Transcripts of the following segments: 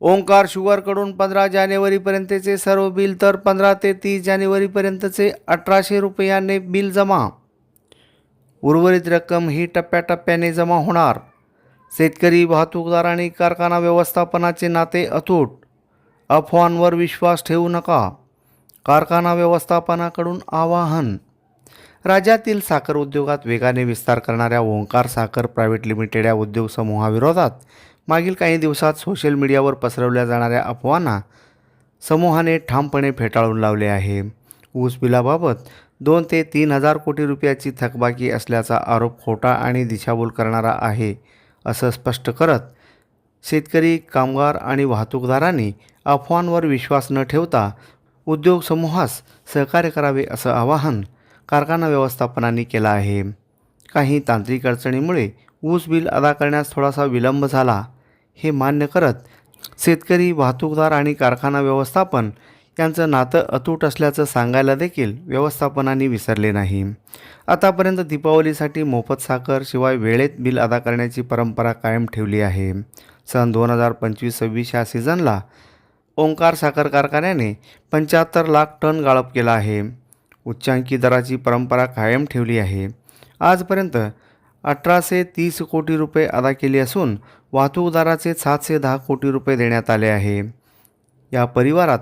ओंकार शुगरकडून 15 जानेवारीपर्यंतचे सर्व बिल तर 15 ते 30 जानेवारीपर्यंतचे 1800 रुपयांनी बिल जमा. उर्वरित रक्कम ही टप्प्याटप्प्याने जमा होणार. शेतकरी, वाहतूकदार आणि कारखाना व्यवस्थापनाचे नाते अतूट. अफवांवर विश्वास ठेवू नका. कारखाना व्यवस्थापनाकडून आवाहन. राज्यातील साखर उद्योगात वेगाने विस्तार करणाऱ्या ओंकार साखर प्रायव्हेट लिमिटेड या उद्योग समूहाविरोधात मागील काही दिवसात सोशल मीडियावर पसरवल्या जाणाऱ्या अफवांना समूहाने ठामपणे फेटाळून लावले आहे. ऊस बिलाबाबत 2 ते 3 हजार कोटी रुपयाची थकबाकी असल्याचा आरोप खोटा आणि दिशाभूल करणारा आहे असं स्पष्ट करत शेतकरी, कामगार आणि वाहतूकदारांनी अफवांवर विश्वास न ठेवता उद्योग समूहास सहकार्य करावे असं आवाहन कारखाना व्यवस्थापनाने केलं आहे. काही तांत्रिक अडचणीमुळे ऊस बिल अदा करण्यास थोडासा विलंब झाला हे मान्य करत शेतकरी, वाहतूकदार आणि कारखाना व्यवस्थापन यांचं नातं अतूट असल्याचं सांगायला देखील व्यवस्थापनाने विसरले नाही. आतापर्यंत दीपावलीसाठी मोफत साखर शिवाय वेळेत बिल अदा करण्याची परंपरा कायम ठेवली आहे. सन 2025-26 या सीझनला ओंकार साखर कारखान्याने 75 लाख टन गाळप केला आहे. उच्चांकी दराची परंपरा कायम ठेवली आहे. आजपर्यंत 1830 कोटी रुपये अदा केले असून वाहतूकदाराचे 710 कोटी रुपये देण्यात आले आहे. या परिवारात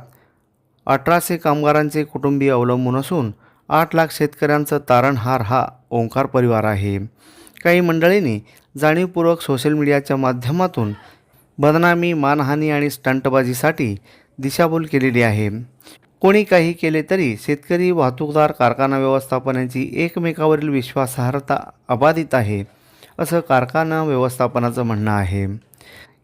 1800 कामगारांचे कुटुंबीय अवलंबून असून 8 लाख शेतकऱ्यांचं तारणहार हा ओंकार परिवार आहे. काही मंडळींनी जाणीवपूर्वक सोशल मीडियाच्या माध्यमातून बदनामी, मानहानी आणि स्टंटबाजीसाठी दिशाभूल केलेली आहे. कोणी काही केले तरी शेतकरी, वाहतूकदार, कारखाना व्यवस्थापनाची एकमेकावरील विश्वासार्हता अबाधित आहे असं कारखाना व्यवस्थापनाचं म्हणणं आहे.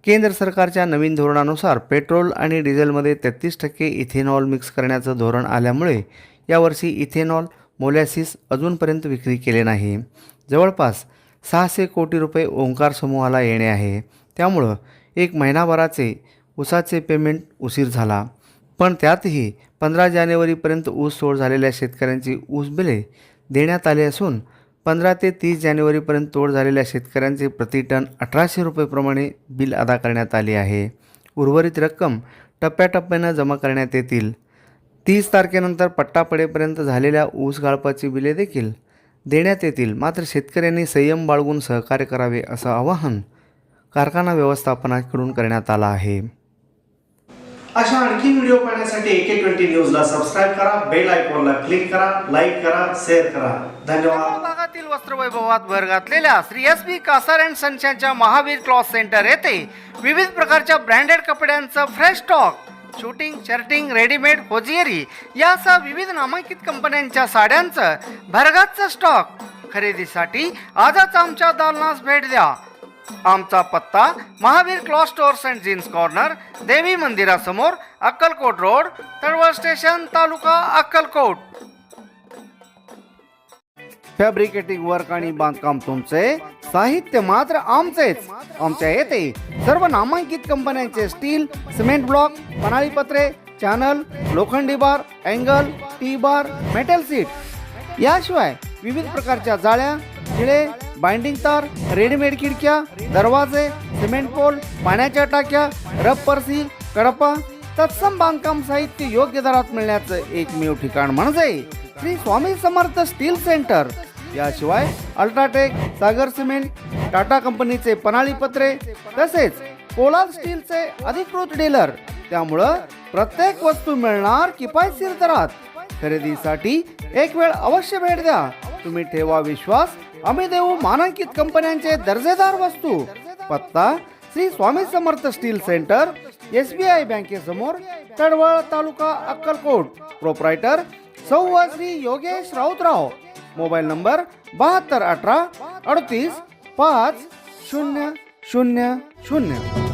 केंद्र सरकारच्या नवीन धोरणानुसार पेट्रोल आणि डिझेलमध्ये 33% इथेनॉल मिक्स करण्याचं धोरण आल्यामुळे यावर्षी इथेनॉल मोलॅसिस अजूनपर्यंत विक्री केले नाही. जवळपास 600 कोटी रुपये ओंकार समूहाला येणे आहे. त्यामुळं 1 महिनाभराचे ऊसाचे पेमेंट उशीर झाला. पण त्यातही 15 जानेवारीपर्यंत ऊस सोड झालेल्या शेतकऱ्यांची ऊस बिले देण्यात आली असून 15 ते 30 जानेवारीपर्यंत तोड झालेल्या शेतकऱ्यांचे प्रतिटन 1800 रुपयेप्रमाणे बिल अदा करण्यात आले आहे. उर्वरित रक्कम टप्प्याटप्प्यानं जमा करण्यात येतील. 30 तारखेनंतर पट्टा पडेपर्यंत झालेल्या ऊस गाळपाची बिले देखील देण्यात येतील. मात्र शेतकऱ्यांनी संयम बाळगून सहकार्य करावे असं आवाहन कारखाना व्यवस्थापनाकडून करण्यात आलं आहे. अशा आणखी व्हिडिओ पाहण्यासाठी AK20 न्यूजला सबस्क्राईब करा, बेल आयकॉनला क्लिक करा, लाईक करा, शेअर करा. धन्यवाद. भागातील वस्त्रवैभवात भर घातलेल्या श्री SP कासार अँड सन्सच्या महावीर क्लॉथ सेंटर येथे विविध प्रकारच्या ब्रँडेड कपड्यांचं fresh stock, suiting, shirting, readymade, hosiery यासह विविध नामांकित कंपन्यांच्या साड्यांचं भरगच्च स्टॉक. खरेदीसाठी आजच आमच्या दालनास भेट द्या. आमचा पत्ता Mahavir cloth stores and jeans corner, देवी मंदिरासमोर, Akkalkot road, Talwal station, taluka Akkalkot. Fabricating work आणि बांधकाम तुमचे, साहित्य मात्र आमचेच. आमच्या येथे सर्व नामांकित कंपन्यांचे स्टील, सिमेंट ब्लॉक, पन्हाळी पत्रे, चॅनल, लोखंडी bar, angle, T bar, metal sheet याशिवाय विविध प्रकारच्या जाळ्या, खिळे, बाइंडिंग तार, रेडीमेड खिडक्या, दरवाजे, सिमेंट पोल, पाण्याच्या टाक्या, रबर सील, कडपा, तत्सम बांधकाम साहित्य योग्य दरात मिळण्याचं एकमेव ठिकाण म्हणजे श्री स्वामी समर्थ स्टील सेंटर. याशिवाय अल्ट्राटेक, सागर सिमेंट, टाटा कंपनीचे पन्हाळी पत्रे तसेच पोलाद स्टीलचे अधिकृत डीलर. त्यामुळं प्रत्येक वस्तू मिळणार किफायतशीर दरात. खरेदीसाठी एक वेळ अवश्य भेट द्या. तुम्ही ठेवा विश्वास, आम्ही देऊ मानांकित कंपन्यांचे दर्जेदार वस्तू. पत्ता Shri Swami Samarth steel centre, SBI बँकेसमोर, तळवळ, तालुका अक्कलकोट. प्रोप्रायटर सौ श्री योगेश राऊतराव. Mobile number 7218 38 5000.